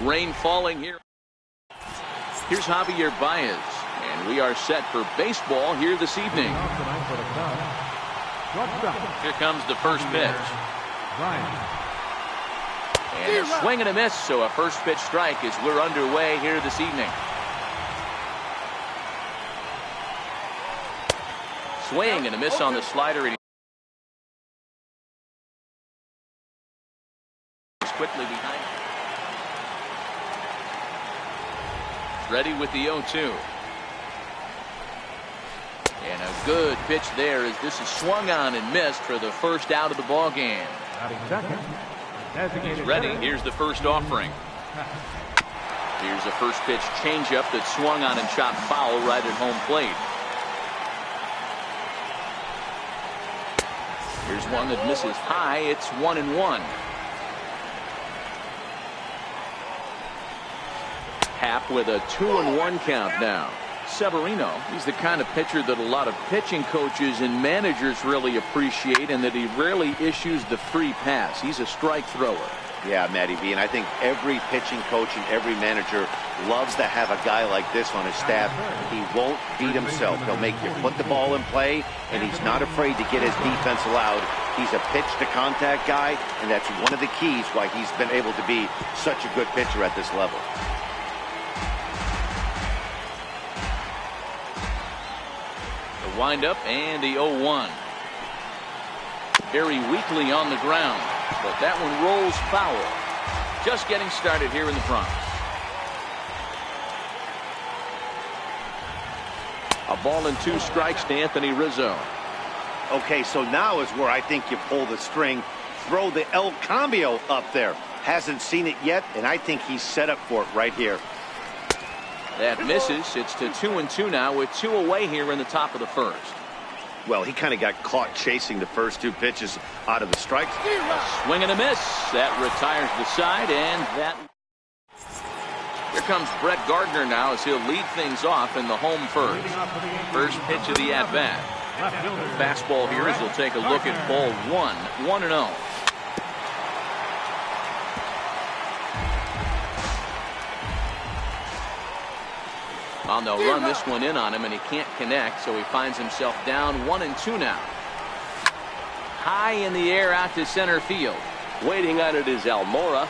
Rain falling here. Here's Javier Baez, and we are set for baseball here this evening. Here comes the first pitch. And a swing and a miss, so a first pitch strike as we're underway here this evening. Swing and a miss on the slider. And he's quickly behind. Ready with the 0-2. And a good pitch there as this is swung on and missed for the first out of the ball game. He's ready. Here's the first offering. Here's a first pitch changeup that swung on and chopped foul right at home plate. Here's one that misses high. It's 1-1. Happ with a 2-1 count now. Severino, he's the kind of pitcher that a lot of pitching coaches and managers really appreciate, and that he rarely issues the free pass. He's a strike thrower. Yeah, Matty B, and I think every pitching coach and every manager loves to have a guy like this on his staff. He won't beat himself. He'll make you put the ball in play, and he's not afraid to get his defense allowed. He's a pitch-to-contact guy, and that's one of the keys why he's been able to be such a good pitcher at this level. The windup and the 0-1. Very weakly on the ground, but that one rolls foul. Just getting started here in the Bronx. A ball and 2 strikes to Anthony Rizzo. Okay, so now is where I think you pull the string. Throw the El Cambio up there. Hasn't seen it yet, and I think he's set up for it right here. That misses. It's to 2-2 now with 2 away here in the top of the first. Well, he kind of got caught chasing the first 2 pitches out of the strike. A swing and a miss. That retires the side, and that. Here comes Brett Gardner now as he'll lead things off in the home first. First pitch of the at-bat. Fastball here as he'll take a look at ball 1. 1-0. Well, they'll run this one in on him, and he can't connect, so he finds himself down 1-2 now. High in the air out to center field. Waiting on it is Almora.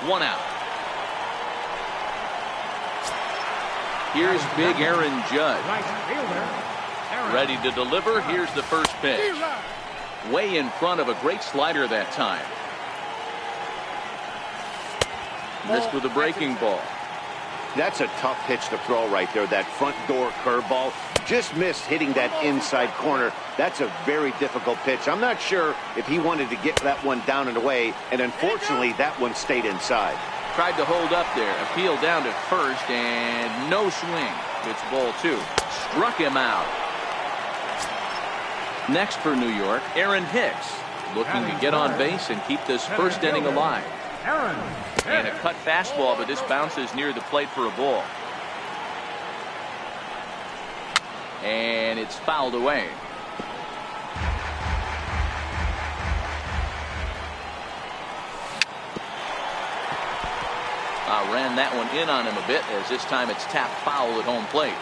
1 out. Here's big Aaron Judge. Ready to deliver. Here's the first pitch. Way in front of a great slider that time. Missed with a breaking ball. That's a tough pitch to throw right there. That front door curveball just missed hitting that inside corner. That's a very difficult pitch. I'm not sure if he wanted to get that one down and away, and unfortunately that one stayed inside. Tried to hold up there. Appeal down to first, and no swing. It's ball 2. Struck him out. Next for New York, Aaron Hicks, looking to get on base and keep this first inning alive. And a cut fastball, but this bounces near the plate for a ball. And it's fouled away. Ran that one in on him a bit, as this time it's tapped foul at home plate.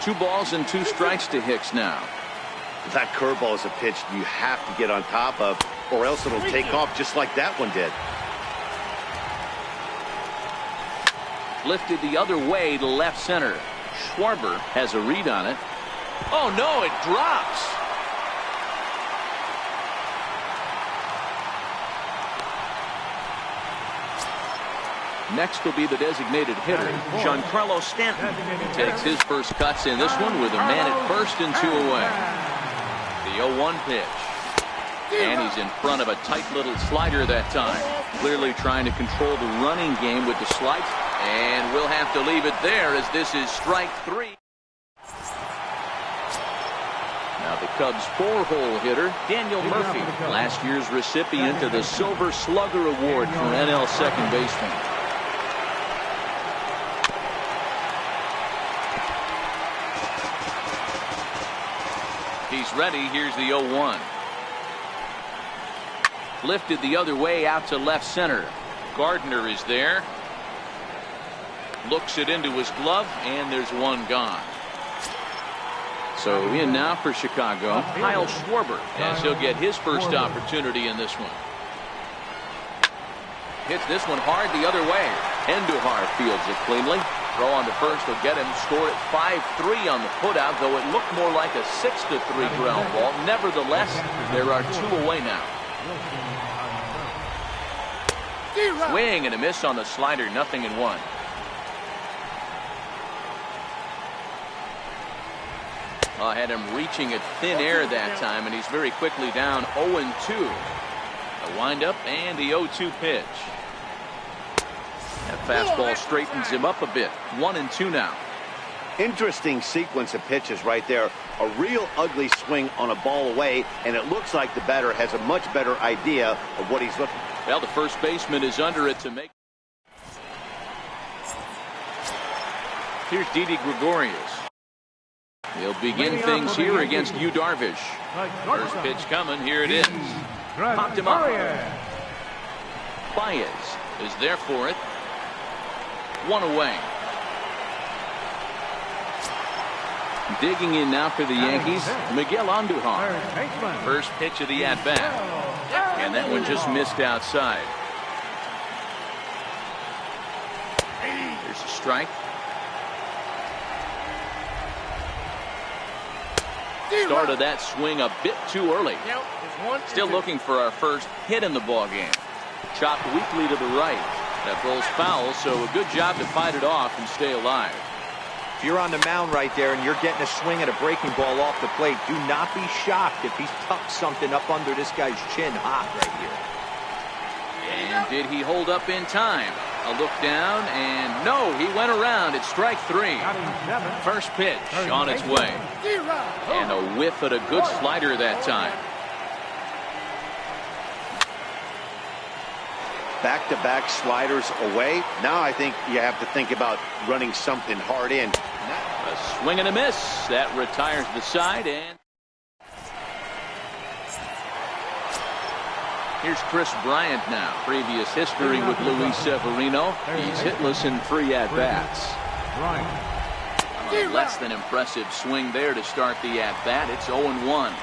2 balls and 2 strikes to Hicks now. That curveball is a pitch you have to get on top of, or else it'll take off just like that one did. Lifted the other way to left center. Schwarber has a read on it. Oh no, it drops. Next will be the designated hitter, Giancarlo Stanton. Takes his first cuts in this one with a man at first and 2 away. The 0-1 pitch. And he's in front of a tight little slider that time. Clearly trying to control the running game with the slice. And we'll have to leave it there as this is strike 3. Now the Cubs' 4-hole hitter, Daniel Murphy. Last year's recipient of the Silver Slugger Award for NL second baseman. He's ready. Here's the 0-1. Lifted the other way out to left center. Gardner is there. Looks it into his glove, and there's one gone. So in now for Chicago, Kyle Schwarber, as he'll get his first opportunity in this one. Hits this one hard the other way. Endujar fields it cleanly. Throw on to first will get him. Score at 5-3 on the putout, though it looked more like a 6-3 ground ball. Nevertheless, there are 2 away now. Swing and a miss on the slider, 0-1. Had him reaching at thin air that time, and he's very quickly down 0-2. A windup and the 0-2 pitch. That fastball straightens him up a bit. 1-2 now. Interesting sequence of pitches right there. A real ugly swing on a ball away, and it looks like the batter has a much better idea of what he's looking for. Well, the first baseman is under it to make. Here's Didi Gregorius. He'll begin things here against Yu Darvish. First pitch coming. Here it is. Popped him up. Baez is there for it. 1 away. Digging in now for the Yankees, Miguel Andujar. First pitch of the at-bat. And that one just missed outside. There's a strike. Started that swing a bit too early. Still looking for our first hit in the ball game. Chopped weakly to the right. That rolls foul, so a good job to fight it off and stay alive. If you're on the mound right there and you're getting a swing at a breaking ball off the plate, do not be shocked if he's tucked something up under this guy's chin hot right here. And did he hold up in time? A look down, and no, he went around. It's strike 3. First pitch on its way. And a whiff at a good slider that time. Back-to-back sliders away. Now I think you have to think about running something hard in. A swing and a miss. That retires the side, and here's Chris Bryant now. Previous history with Luis Severino. He's hitless in 3 at-bats. Less than impressive swing there to start the at-bat. It's 0-1.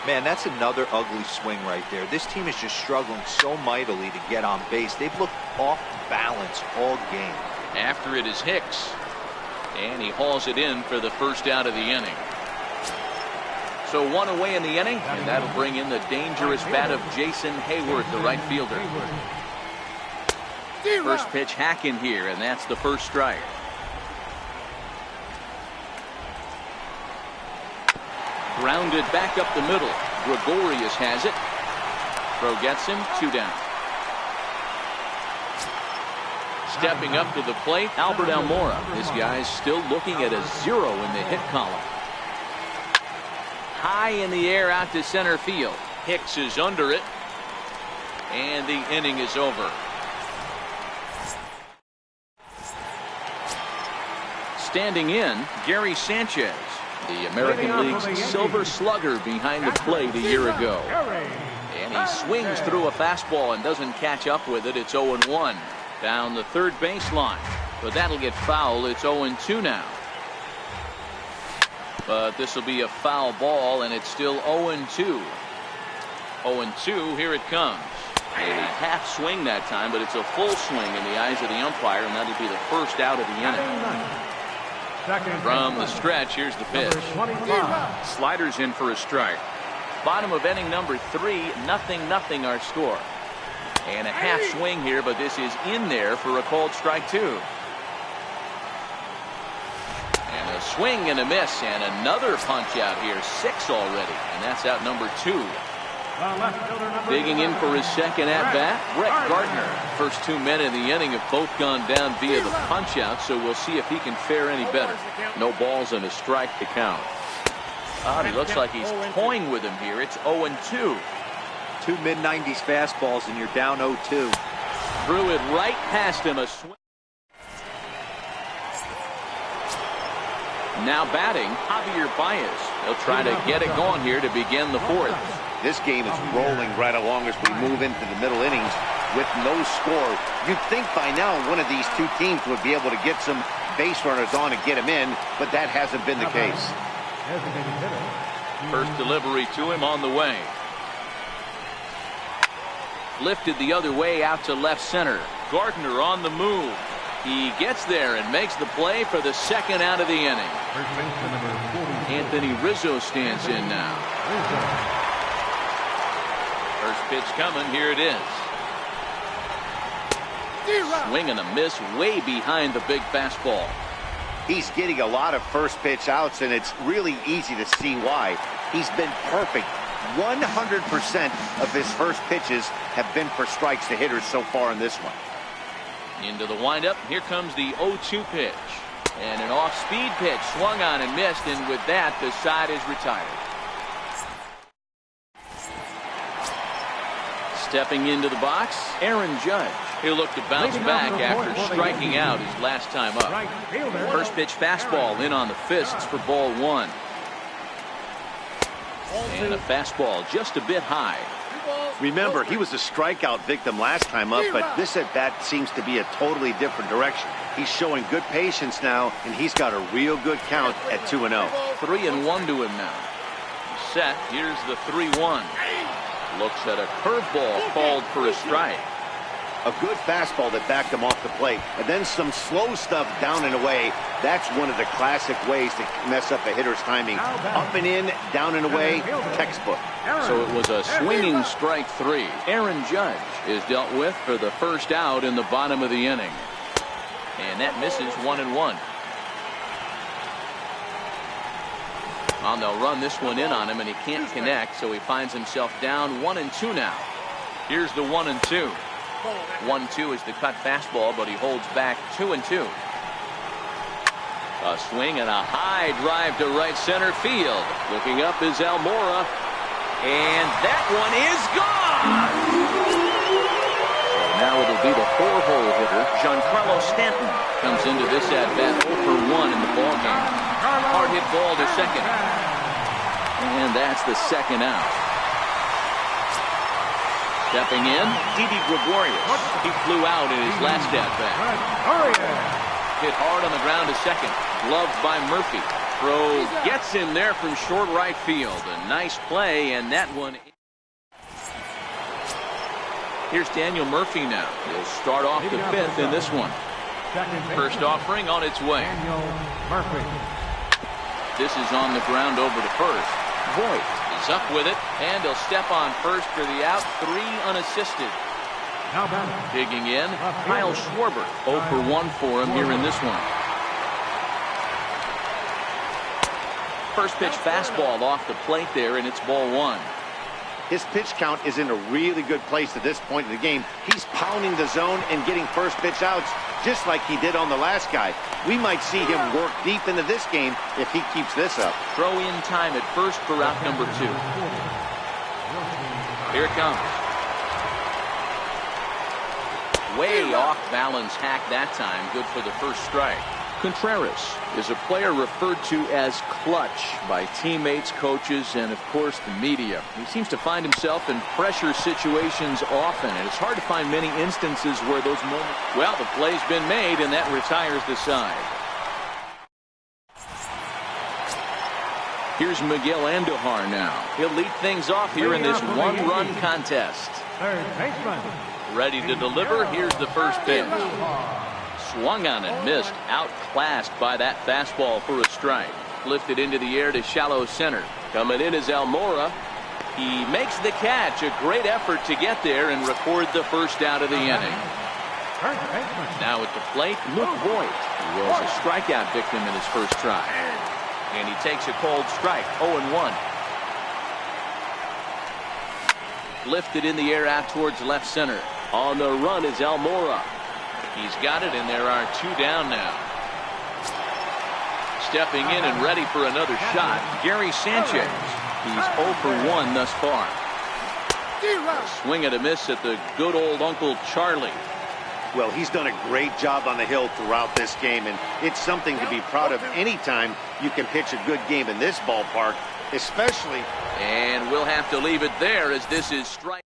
Man, that's another ugly swing right there. This team is just struggling so mightily to get on base. They've looked off balance all game. After it is Hicks. And he hauls it in for the first out of the inning. So 1 away in the inning, and that'll bring in the dangerous bat of Jason Hayward, the right fielder. First pitch hack in here, and that's the first strike. Grounded back up the middle. Gregorius has it. Throw gets him. 2 down. Stepping up to the plate, Albert Almora. This guy's still looking at a 0 in the hit column. High in the air out to center field. Hicks is under it. And the inning is over. Standing in, Gary Sanchez, the American League's silver slugger behind the plate a year ago. And he swings through a fastball and doesn't catch up with it. It's 0-1 down the third baseline. But that'll get foul. It's 0-2 now. But this will be a foul ball, and it's still 0-2. 0-2, here it comes. A half swing that time, but it's a full swing in the eyes of the umpire, and that'll be the first out of the inning. From the stretch, here's the pitch. Sliders in for a strike. Bottom of inning number 3, 0-0 our score. And a half swing here, but this is in there for a called strike 2. And a swing and a miss, and another punch out here. 6 already, and that's out number 2. Digging in for his second at-bat, Brett Gardner. First 2 men in the inning have both gone down via the punch-out, so we'll see if he can fare any better. No balls and a strike to count. He looks like he's toying with him here. It's 0-2. 2 mid-90s fastballs, and you're down 0-2. Threw it right past him. A swing. Now batting, Javier Baez. He'll try to get it going here to begin the 4th. This game is rolling right along as we move into the middle innings. with no score. You'd think by now one of these two teams would be able to get some base runners on and get him in, but that hasn't been the case. First delivery to him on the way. Lifted the other way out to left center. Gardner on the move. He gets there and makes the play for the second out of the inning. Anthony Rizzo stands in now. First pitch coming. Here it is. Swing and a miss way behind the big fastball. He's getting a lot of first pitch outs, and it's really easy to see why. He's been perfect. 100% of his first pitches have been for strikes to hitters so far in this one. Into the windup. Here comes the 0-2 pitch. And an off-speed pitch swung on and missed, and with that, the side is retired. Stepping into the box, Aaron Judge. He'll look to bounce back after striking out his last time up. First pitch fastball in on the fists for ball one. And a fastball just a bit high. Remember, he was a strikeout victim last time up, but this at-bat seems to be a totally different direction. He's showing good patience now, and he's got a real good count at 2-0. 3-1 to him now. Set. Here's the 3-1. Looks at a curveball called for a strike. A good fastball that backed him off the plate, and then some slow stuff down and away. That's one of the classic ways to mess up a hitter's timing. Up and in, down and away, textbook. So it was a swinging strike three. Aaron Judge is dealt with for the first out in the bottom of the inning. And that misses 1-1. And they'll run this one in on him, and he can't connect, so he finds himself down 1-2 now. Here's the 1-2. 1-2 is the cut fastball, but he holds back 2-2. A swing and a high drive to right center field. Looking up is Almora, and that one is gone. So now it'll be the four-hole hitter, Giancarlo Stanton, comes into this at bat 0 for 1 in the ballgame. Hard hit ball to second, and that's the second out. Stepping in, Didi Gregorius. He flew out in his last at-bat. Hit hard on the ground to second. Gloved by Murphy. Throw gets him there from short right field. A nice play, and that one. Here's Daniel Murphy now. He'll start off the fifth in this one. First offering on its way. This is on the ground over to first. Voigt is up with it, and he'll step on first for the out. 3 unassisted. Digging in, Kyle Schwarber. 0 for 1 for him here in this one. First pitch fastball off the plate there, and it's ball 1. His pitch count is in a really good place at this point in the game. He's pounding the zone and getting first pitch outs just like he did on the last guy. We might see him work deep into this game if he keeps this up. Throw in time at first for out number 2. Here it comes. Way off balance hack that time. Good for the first strike. Contreras is a player referred to as clutch by teammates, coaches, and of course the media. He seems to find himself in pressure situations often, and it's hard to find many instances where those moments. Well, the play's been made, and that retires the side. Here's Miguel Andujar now. He'll lead things off here in this one-run contest. Ready to deliver. Here's the first pitch. Swung on and missed. Outclassed by that fastball for a strike. Lifted into the air to shallow center. Coming in is Almora. He makes the catch. A great effort to get there and record the first out of the inning. Now at the plate, Luke Voigt. He was a strikeout victim in his first try. And he takes a cold strike. 0-1. Lifted in the air out towards left center. On the run is Almora. He's got it, and there are 2 down now. Stepping in and ready for another shot, Gary Sanchez. He's 0 for 1 thus far. Swing and a miss at the good old Uncle Charlie. Well, he's done a great job on the hill throughout this game, and it's something to be proud of anytime you can pitch a good game in this ballpark, especially. And we'll have to leave it there as this is strike.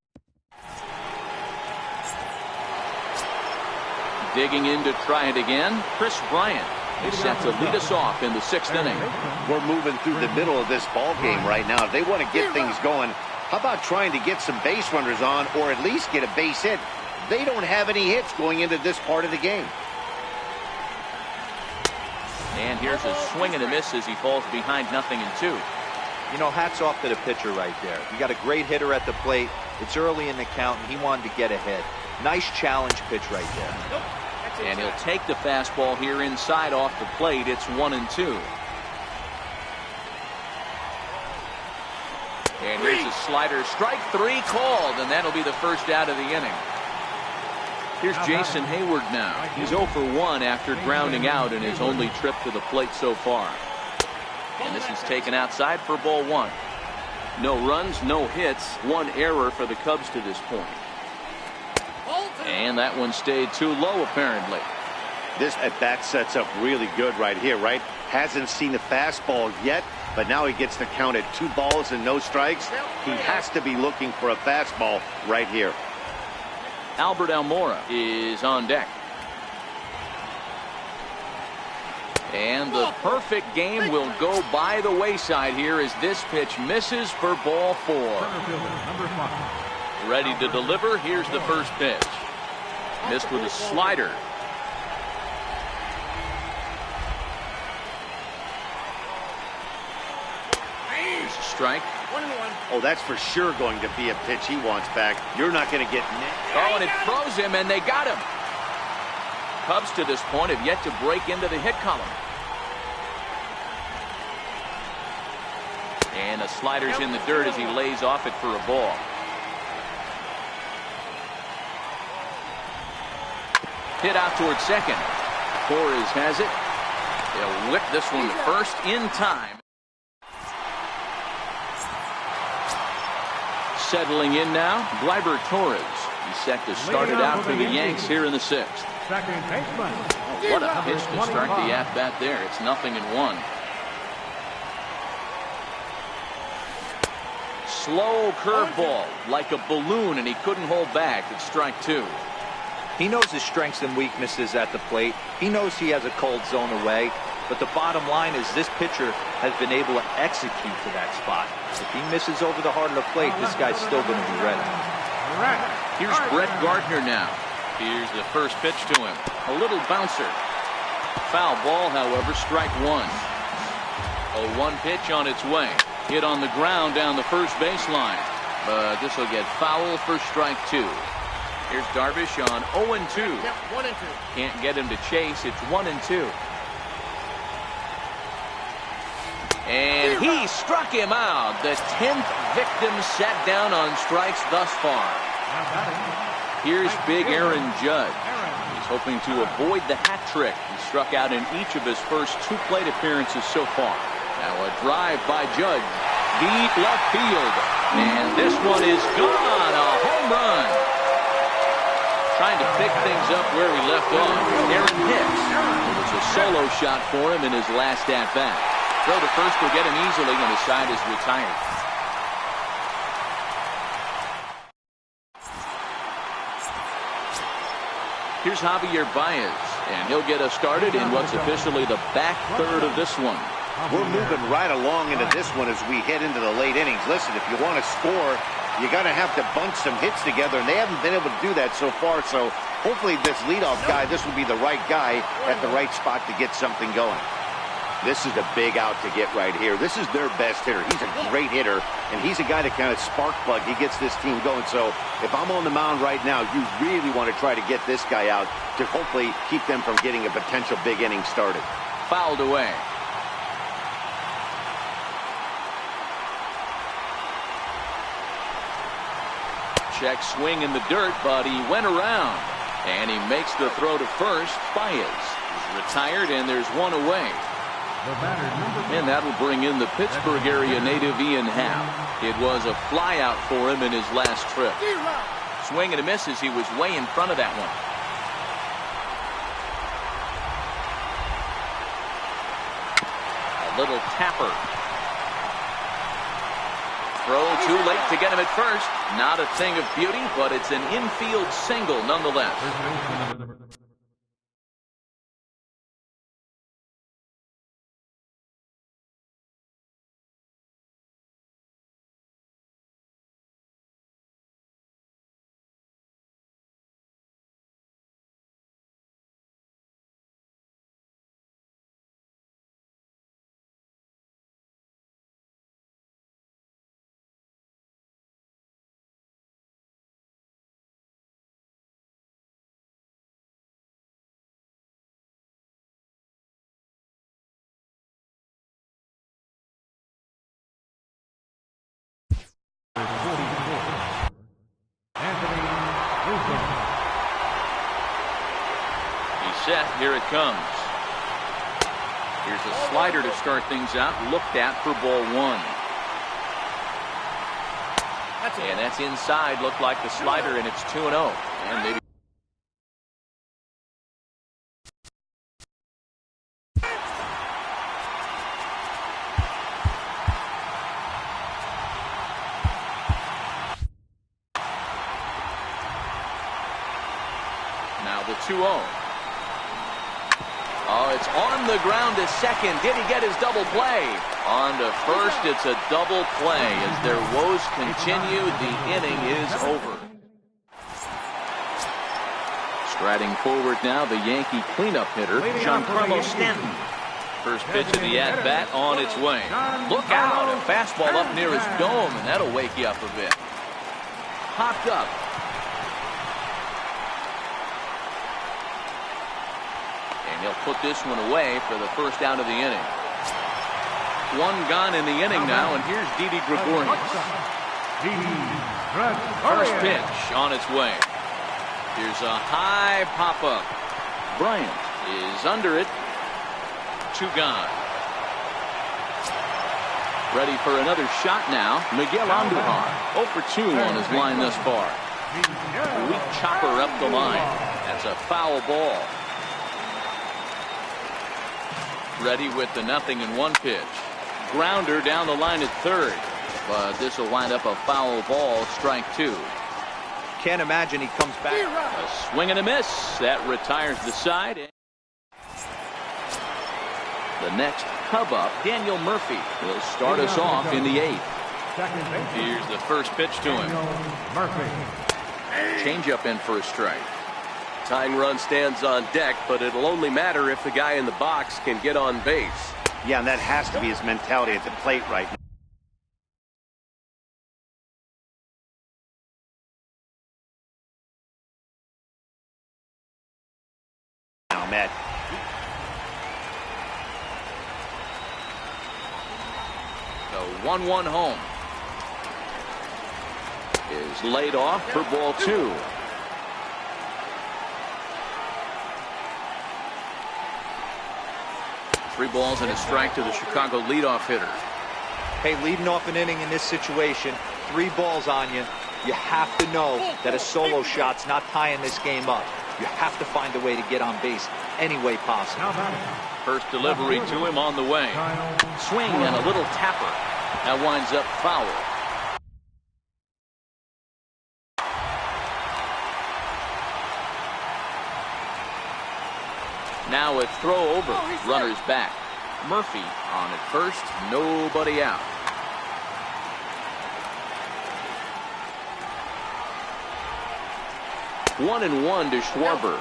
Digging in to try it again, Chris Bryant is set to lead us off in the 6th inning. We're moving through the middle of this ball game right now. If they want to get things going, how about trying to get some base runners on or at least get a base hit? They don't have any hits going into this part of the game. And here's a swing and a miss as he falls behind 0-2. You know, hats off to the pitcher right there. You got a great hitter at the plate. It's early in the count, and he wanted to get ahead. Nice challenge pitch right there. And he'll take the fastball here inside off the plate. It's 1-2. And here's a slider. Strike 3 called, and that'll be the first out of the inning. Here's Jason Hayward now. He's 0 for 1 after grounding out in his only trip to the plate so far. And this is taken outside for ball 1. No runs, no hits, 1 error for the Cubs to this point. And that one stayed too low, apparently. This at-bat sets up really good right here, right? Hasn't seen the fastball yet, but now he gets the count at 2 balls and no strikes. He has to be looking for a fastball right here. Albert Almora is on deck. And the perfect game will go by the wayside here as this pitch misses for ball 4. Ready to deliver. Here's the first pitch. Missed with a slider. Here's a strike. Oh, that's for sure going to be a pitch he wants back. You're not going to get nicked. Oh, and it froze him, and they got him. Cubs to this point have yet to break into the hit column. And the slider's in the dirt as he lays off it for a ball. Hit out towards second. Torres has it. They'll whip this one to first in time. Settling in now, Gleyber Torres. He's set to start it out for the Yanks here in the 6th. What a pitch to start the at-bat there. It's 0-1. Slow curveball, like a balloon, and he couldn't hold back. It's strike 2. He knows his strengths and weaknesses at the plate. He knows he has a cold zone away. But the bottom line is this pitcher has been able to execute to that spot. If he misses over the heart of the plate, this guy's still going to be ready. Here's Brett Gardner now. Here's the first pitch to him. A little bouncer. Foul ball, however, strike 1. A 1 pitch on its way. Hit on the ground down the first baseline. But this will get foul for strike 2. Here's Darvish on 0-2. Can't get him to chase. It's 1-2. And he struck him out. The 10th victim set down on strikes thus far. Here's big Aaron Judge. He's hoping to avoid the hat trick. He struck out in each of his first 2 plate appearances so far. Now a drive by Judge. Deep left field. And this one is gone. A home run. Trying to pick things up where we left off. Aaron Hicks. It was a solo shot for him in his last at-bat. Throw to first will get him easily, and his side is retired. Here's Javier Baez, and he'll get us started in what's officially the back third of this one. We're moving right along into this one as we head into the late innings. Listen, if you want to score, you got to have to bunch some hits together, and they haven't been able to do that so far. So hopefully this leadoff guy, this will be the right guy at the right spot to get something going. This is a big out to get right here. This is their best hitter. He's a great hitter, and he's a guy that kind of spark plug. He gets this team going. So if I'm on the mound right now, you really want to try to get this guy out to hopefully keep them from getting a potential big inning started. Fouled away. Check swing in the dirt, but he went around. And he makes the throw to first. Baez is retired, and there's one away. And that'll bring in the Pittsburgh area native Ian Happ. It was a fly out for him in his last trip. Swing and a miss as he was way in front of that one. A little tapper. Throw too late to get him at first. Not a thing of beauty, but it's an infield single nonetheless. set. Here it comes. Here's a slider to start things out. Looked at for ball one. And that's inside. Looked like the slider, and it's 2-0. And maybe. Now the 2-0. Oh, it's on the ground to second. Did he get his double play? On to first, it's a double play. As their woes continue, the inning is over. Striding forward now, the Yankee cleanup hitter, Giancarlo Stanton. First pitch of the at-bat on its way. Look out, a fastball up near his dome, and that'll wake you up a bit. Popped up. And he'll put this one away for the first out of the inning. One gone in the inning now, and here's Didi Gregorius. First pitch on its way. Here's a high pop-up. Bryant is under it. 2 gone. Ready for another shot now. Miguel Andujar. 0 for 2 on his line thus far. Weak chopper up the line. That's a foul ball. Ready with the 0-1 pitch. Grounder down the line at third. But this will wind up a foul ball. Strike 2. Can't imagine he comes back. A swing and a miss. That retires the side. The next Cub up, Daniel Murphy, will start us off in the 8th. Here's the first pitch to him. Changeup in for a strike. Tying run stands on deck, but it'll only matter if the guy in the box can get on base. Yeah, and that has to be his mentality at the plate right now, Matt. The 1-1 home is laid off for ball 2. Three balls and a strike to the Chicago leadoff hitter. Hey, leading off an inning in this situation, 3 balls on you. You have to know that a solo shot's not tying this game up. You have to find a way to get on base any way possible. First delivery to him on the way. Swing and a little tapper. That winds up foul. Now a throw over. Runners back. Murphy on at first. Nobody out. 1-1 to Schwarber.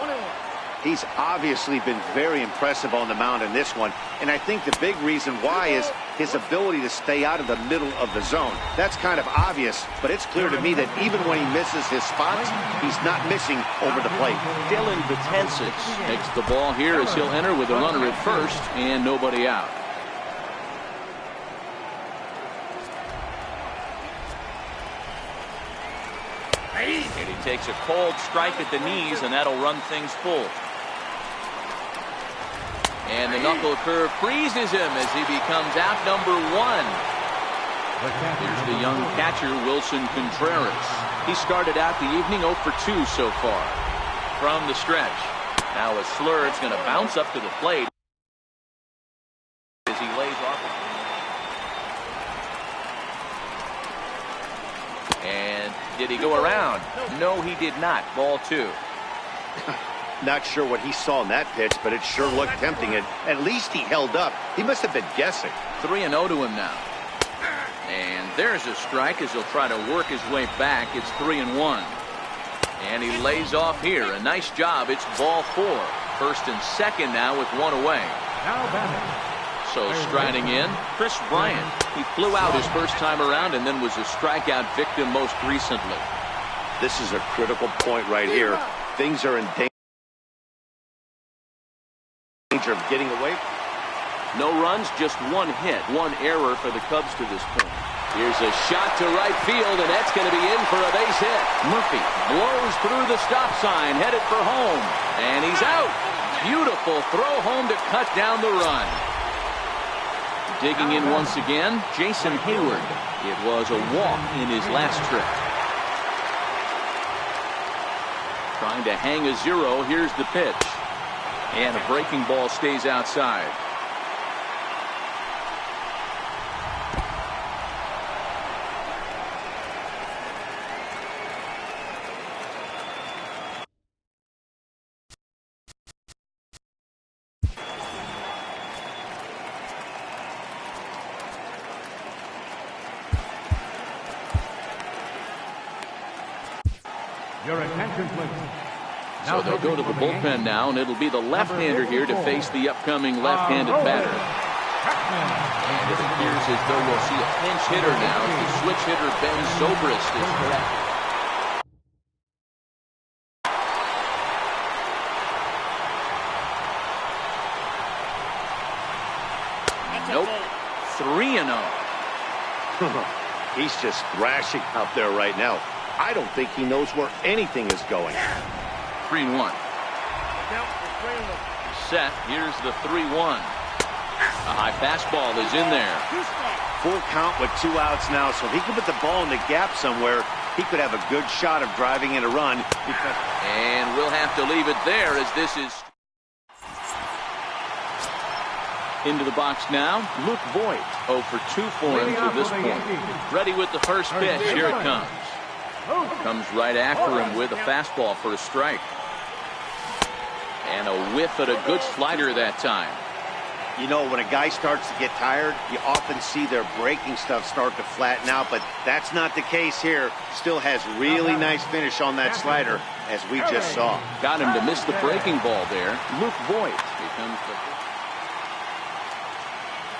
He's obviously been very impressive on the mound in this one, and I think the big reason why is his ability to stay out of the middle of the zone. That's kind of obvious, but it's clear to me that even when he misses his spots, he's not missing over the plate. Dylan Betances takes the ball here as he'll enter with a runner at first and nobody out. And he takes a cold strike at the knees, and that'll run things full. And the knuckle curve freezes him as he becomes out number 1. Here's the young catcher, Wilson Contreras. He started out the evening 0 for 2 so far. From the stretch. Now a slur. It's going to bounce up to the plate as he lays off. And did he go around? No, he did not. Ball 2. Not sure what he saw in that pitch, but it sure looked tempting. And at least he held up. He must have been guessing. 3-0 to him now. And there's a strike as he'll try to work his way back. It's 3-1. And he lays off here. A nice job. It's ball 4. First and second now with 1 away. So striding in, Chris Bryant. He flew out his first time around and then was a strikeout victim most recently. This is a critical point right here. Things are in danger of getting away. No runs, just 1 hit, 1 error for the Cubs to this point. Here's a shot to right field, and that's going to be in for a base hit. Murphy blows through the stop sign, headed for home, and he's out. Beautiful throw home to cut down the run. Digging in once again, Jason Hayward. It was a walk in his last trip. Trying to hang a 0. Here's the pitch. And a breaking ball stays outside. Your attention, please. So they'll go to the bullpen now, and it'll be the left-hander here to face the upcoming left-handed batter. And it appears as though we'll see a pinch hitter now as the switch hitter Ben Zobrist is corrected. Nope. 3-0. He's just thrashing out there right now. I don't think he knows where anything is going. 3-1. Set. Here's the 3-1. A high fastball is in there. Full count with 2 outs now, so if he could put the ball in the gap somewhere, he could have a good shot of driving in a run. And we'll have to leave it there as this is into the box now. Luke Voigt, 0 for 2 for him to this point. Ready with the first pitch. Here it comes. Comes right after him with a fastball for a strike. And a whiff at a good slider that time. You know, when a guy starts to get tired, you often see their breaking stuff start to flatten out, but that's not the case here. Still has really nice finish on that slider, as we just saw. Got him to miss the breaking ball there. Luke Voigt becomes the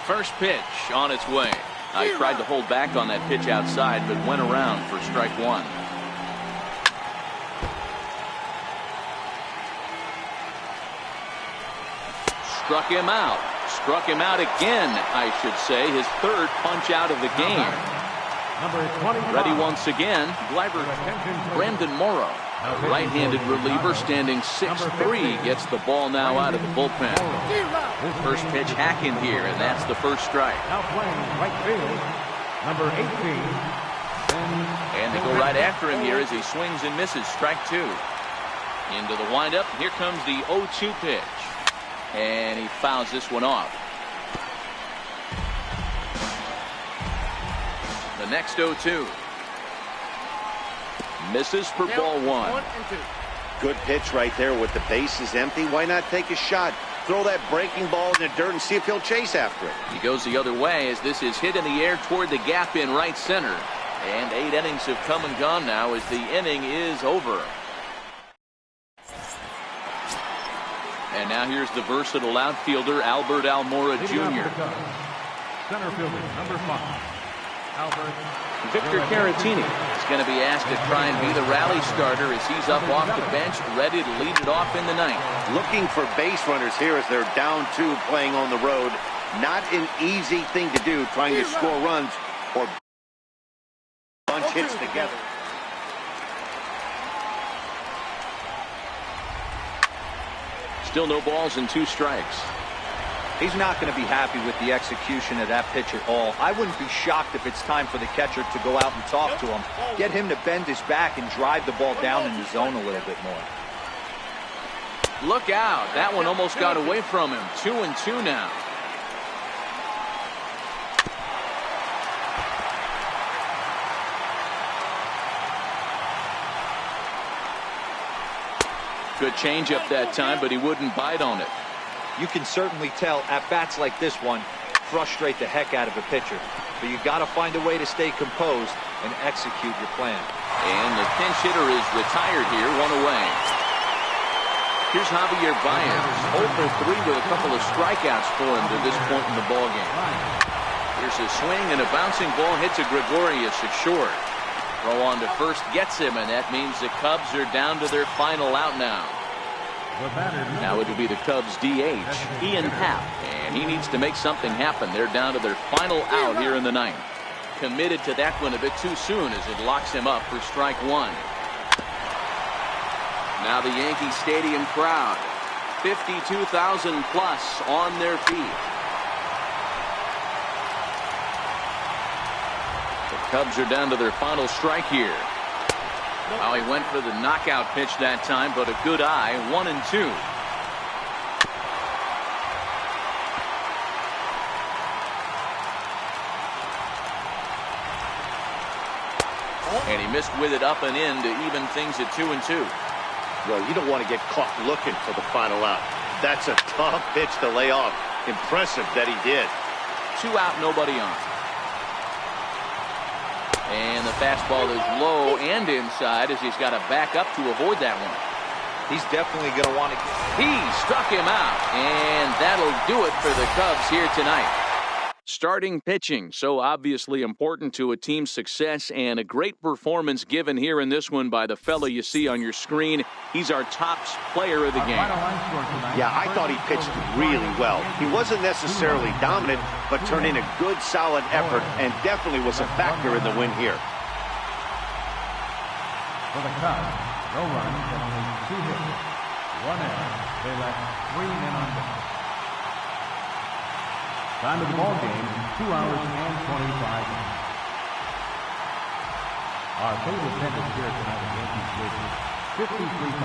first pitch on its way. I tried to hold back on that pitch outside, but went around for strike 1. Struck him out. Struck him out again, I should say. His 3rd punch out of the game. Ready once again. Brandon Morrow, a right-handed reliever standing 6'3", gets the ball now out of the bullpen. First pitch hacking here, and that's the first strike. Now playing right field, number 18. And they go right after him here as he swings and misses. Strike 2. Into the windup. Here comes the 0-2 pitch. And he fouls this one off. The next 0-2. Misses for ball 1. Good pitch right there with the bases empty. Why not take a shot? Throw that breaking ball in the dirt and see if he'll chase after it. He goes the other way as this is hit in the air toward the gap in right center. And 8 innings have come and gone now as the inning is over. And now here's the versatile outfielder, Albert Almora Jr. Center fielder, number 5. Albert. Victor Caratini is going to be asked to try and be the rally starter as he's up off the bench, ready to lead it off in the 9th. Looking for base runners here as they're down 2 playing on the road. Not an easy thing to do, trying to score runs or bunch hits together. Still no balls and 2 strikes. He's not going to be happy with the execution of that pitch at all. I wouldn't be shocked if it's time for the catcher to go out and talk to him. Get him to bend his back and drive the ball down in the zone a little bit more. Look out. That one almost got away from him. 2-2 now. Good changeup that time, but he wouldn't bite on it. You can certainly tell at-bats like this one frustrate the heck out of a pitcher. But you got to find a way to stay composed and execute your plan. And the pinch hitter is retired here, 1 away. Here's Javier Baez, 0 for 3 with a couple of strikeouts for him to this point in the ballgame. Here's a swing and a bouncing ball hits a Gregorius at short. Throw on to first gets him, and that means the Cubs are down to their final out now. Now it'll be the Cubs DH, Ian Happ, and he needs to make something happen. They're down to their final out here in the 9th. Committed to that one a bit too soon as it locks him up for strike 1. Now the Yankee Stadium crowd 52,000 plus on their feet. The Cubs are down to their final strike here. Well, he went for the knockout pitch that time, but a good eye, 1-2. And he missed with it up and in to even things at 2-2. Well, you don't want to get caught looking for the final out. That's a tough pitch to lay off. Impressive that he did. 2 out, nobody on. And the fastball is low and inside as he's got to back up to avoid that one. He's definitely going to want to. He struck him out, and that'll do it for the Cubs here tonight. Starting pitching, so obviously important to a team's success, and a great performance given here in this one by the fella you see on your screen. He's our top player of the game. Yeah, I thought he pitched really well. He wasn't necessarily dominant, but turned in a good, solid effort, and definitely was a factor in the win here. For the Cubs, no runs and only 2 hits. 1 error. They left 3 men on base. Time of the ball game, 2 hours and 25 minutes. Our total attendance here tonight at Yankee Stadium, 53,325.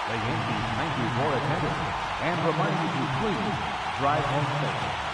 The Yankees thank you for attendance and remind you to please drive home safely.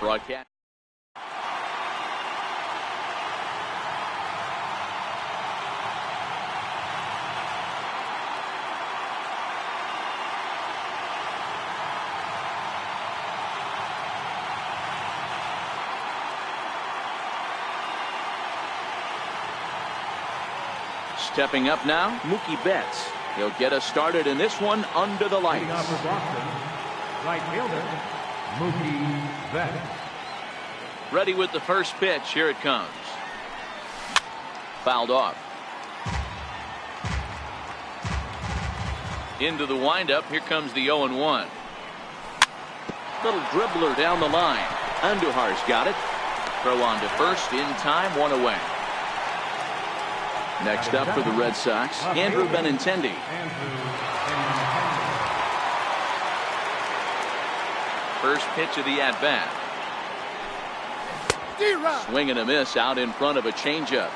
Broadcast. Stepping up now, Mookie Betts. He'll get us started in this one under the lights. Leading off for Boston, right fielder, Mookie Betts. Ready with the first pitch. Here it comes. Fouled off. Into the windup. Here comes the 0-1. Little dribbler down the line. Andujar's got it. Throw on to first in time. One away. Next up for the Red Sox, Andrew Benintendi. First pitch of the at-bat. Swing and a miss out in front of a changeup.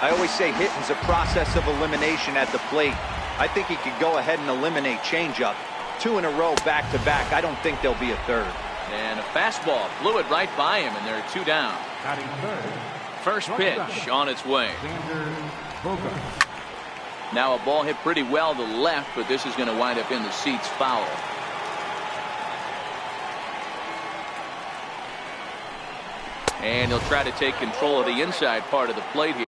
I always say hitting's a process of elimination at the plate. I think he could go ahead and eliminate changeup. 2 in a row back to back. I don't think there'll be a third. And a fastball flew it right by him, and there are 2 down. Batting third. First pitch on its way. Bogart. Now a ball hit pretty well to the left, but this is going to wind up in the seats foul. And he'll try to take control of the inside part of the plate here.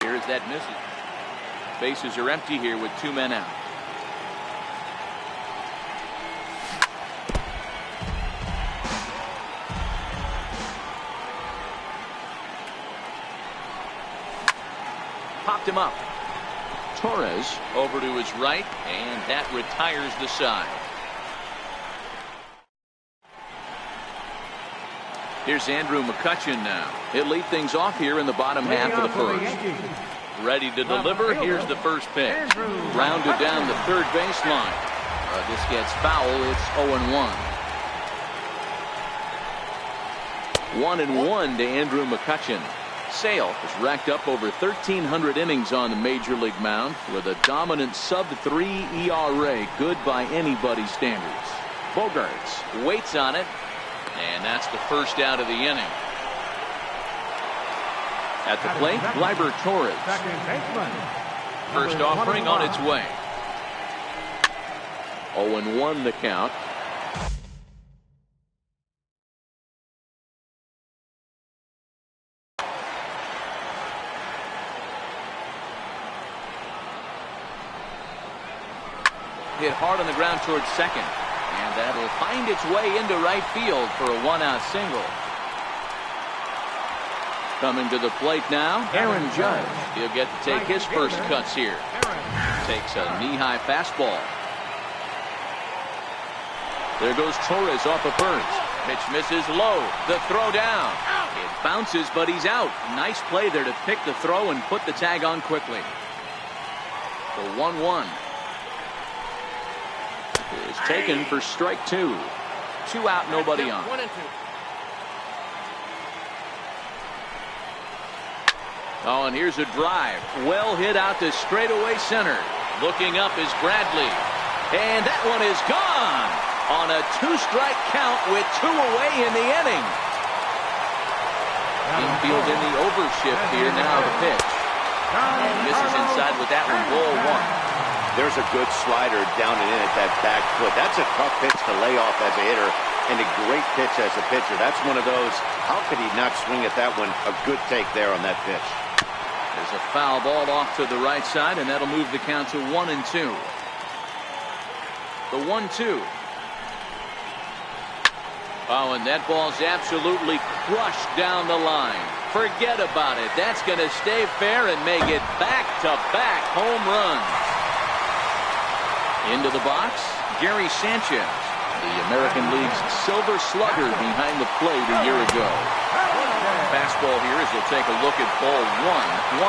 Here's that misses. Bases are empty here with 2 men out. Popped him up. Torres over to his right, and that retires the side. Here's Andrew McCutchen now. He'll lead things off here in the bottom half of the first. Ready to deliver. Here's the first pitch. Rounded down the third baseline. This gets foul. It's 0-1. 1-1 to Andrew McCutchen. Sale has racked up over 1,300 innings on the major league mound with a dominant sub-3 ERA, good by anybody's standards. Bogarts waits on it, and that's the first out of the inning. At the plate, Gleyber Torres. First offering on its way. 0-1 the count. Hit hard on the ground towards second. And that'll find its way into right field for a 1-out single. Coming to the plate now, Aaron Judge. He'll get to take his first cuts here. Takes a knee-high fastball. There goes Torres off of first. Pitch misses low. The throw down. It bounces, but he's out. Nice play there to pick the throw and put the tag on quickly. The 1-1 is taken for strike 2. 2 out, nobody on. 1-2. Oh, and here's a drive. Well hit out to straightaway center. Looking up is Bradley. And that one is gone on a 2-strike count with 2 away in the inning. Infield in the overshift here. Now the pitch. And misses inside with that one. Ball 1. There's a good slider down and in at that back foot. That's a tough pitch to lay off as a hitter, and a great pitch as a pitcher. That's one of those, how could he not swing at that one? A good take there on that pitch. There's a foul ball off to the right side, and that'll move the count to 1-2. The 1-2. Oh, and that ball's absolutely crushed down the line. Forget about it. That's going to stay fair and make it back-to-back home runs. Into the box, Gary Sanchez, the American League's Silver Slugger behind the plate a year ago. Fastball here as we'll take a look at ball 1, 1-0.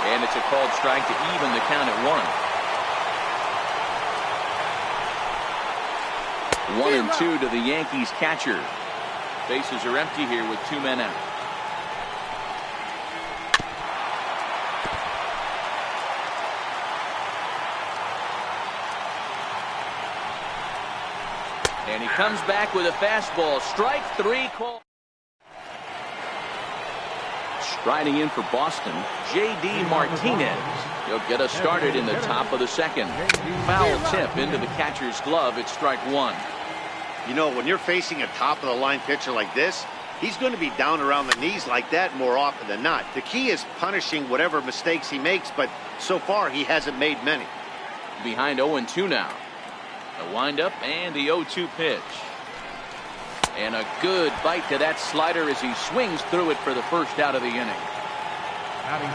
And it's a called strike to even the count at 1. 1-2 to the Yankees catcher. Bases are empty here with 2 men out. And he comes back with a fastball. Strike 3 call. Striding in for Boston, J.D. Martinez. He'll get us started in the top of the second. Foul tip into the catcher's glove. It's strike 1. You know, when you're facing a top-of-the-line pitcher like this, he's going to be down around the knees like that more often than not. The key is punishing whatever mistakes he makes, but so far he hasn't made many. Behind 0-2 now. The windup and the 0-2 pitch. And a good bite to that slider as he swings through it for the first out of the inning.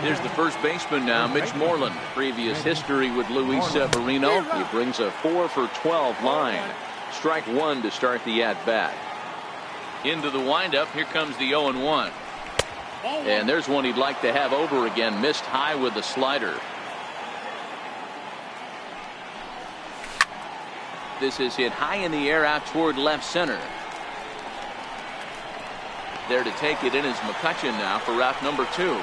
Here's the first baseman now, Mitch Moreland. Previous history with Luis Severino. He brings a 4-for-12 line. Strike 1 to start the at-bat. Into the windup. Here comes the 0-1. And there's one he'd like to have over again. Missed high with the slider. This is hit high in the air out toward left center. There to take it in is McCutchen now for route number 2.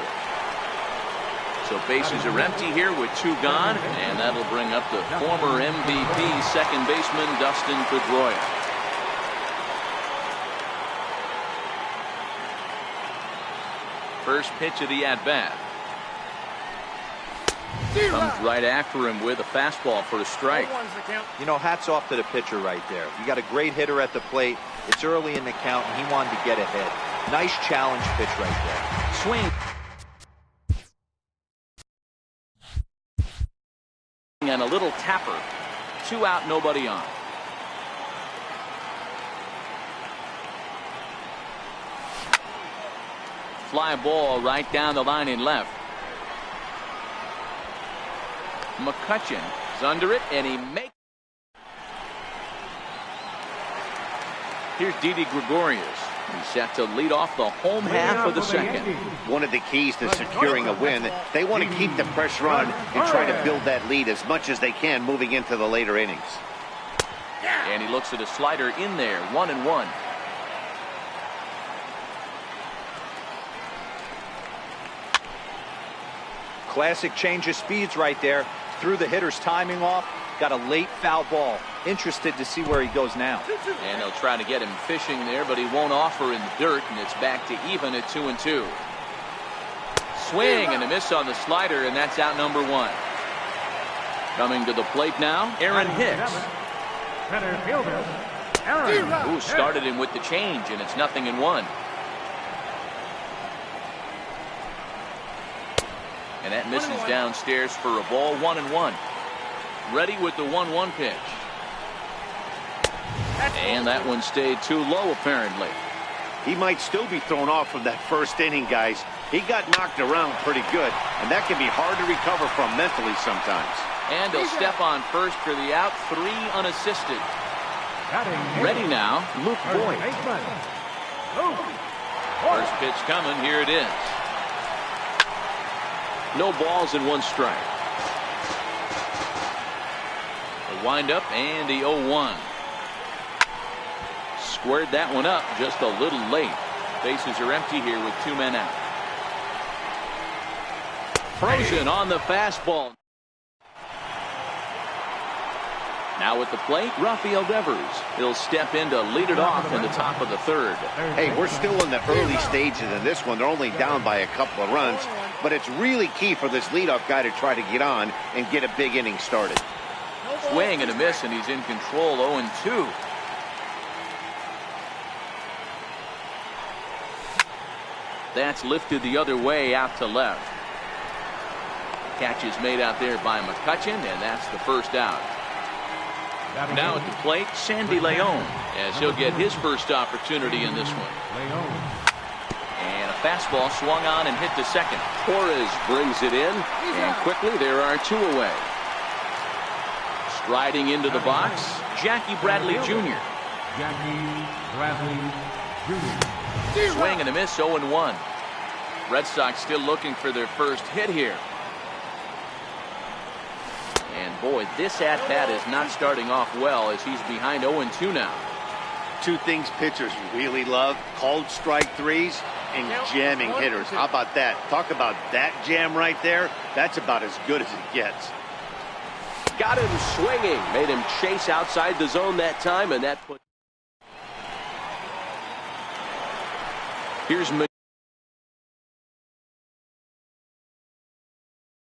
So bases are empty here with 2 gone, and that'll bring up the former MVP second baseman Dustin Pedroia. First pitch of the at-bat. Comes right after him with a fastball for a strike. You know, hats off to the pitcher right there. You got a great hitter at the plate. It's early in the count, and he wanted to get ahead. Nice challenge pitch right there. Swing. And a little tapper. 2 out, nobody on. Fly ball right down the line in left. McCutchen is under it, and he makes. Here's Didi Gregorius. He's set to lead off the home half of the second. One of the keys to securing a win, they want to keep the pressure on and try to build that lead as much as they can moving into the later innings. And he looks at a slider in there, 1-1. Classic change of speeds right there. Threw the hitter's timing off. Got a late foul ball. Interested to see where he goes now. And they'll try to get him fishing there, but he won't offer in the dirt, and it's back to even at 2-2. Swing and a miss on the slider, and that's out number 1. Coming to the plate now, Aaron Hicks. Center fielder, Aaron. Who started him with the change, and it's 0-1. And that misses downstairs for a ball, 1-1. Ready with the 1-1 pitch. And that one stayed too low, apparently. He might still be thrown off from that first inning, guys. He got knocked around pretty good, and that can be hard to recover from mentally sometimes. And he'll step on first for the out, 3 unassisted. Ready now, Luke Boyd. First pitch coming, here it is. No balls and 1 strike. The windup and the 0-1. Squared that one up just a little late. Bases are empty here with 2 men out. Frozen on the fastball. Now at the plate, Rafael Devers. He'll step in to lead it off in the top of the 3rd. Hey, we're still in the early stages of this one. They're only down by a couple of runs, but it's really key for this leadoff guy to try to get on and get a big inning started. Swing and a miss, and he's in control, 0-2. That's lifted the other way out to left. Catch is made out there by McCutchen, and that's the first out. Now at the plate, Sandy Leon, as he'll get his first opportunity in this one. And a fastball swung on and hit to second. Torres brings it in, and quickly there are 2 away. Striding into the box, Jackie Bradley Jr. Swing and a miss, 0-1. Red Sox still looking for their first hit here. And boy, this at-bat is not starting off well as he's behind 0-2 now. two things pitchers really love: called strike threes and jamming hitters. How about that? Talk about that jam right there. That's about as good as it gets. Got him swinging. Made him chase outside the zone that time, and that put... Here's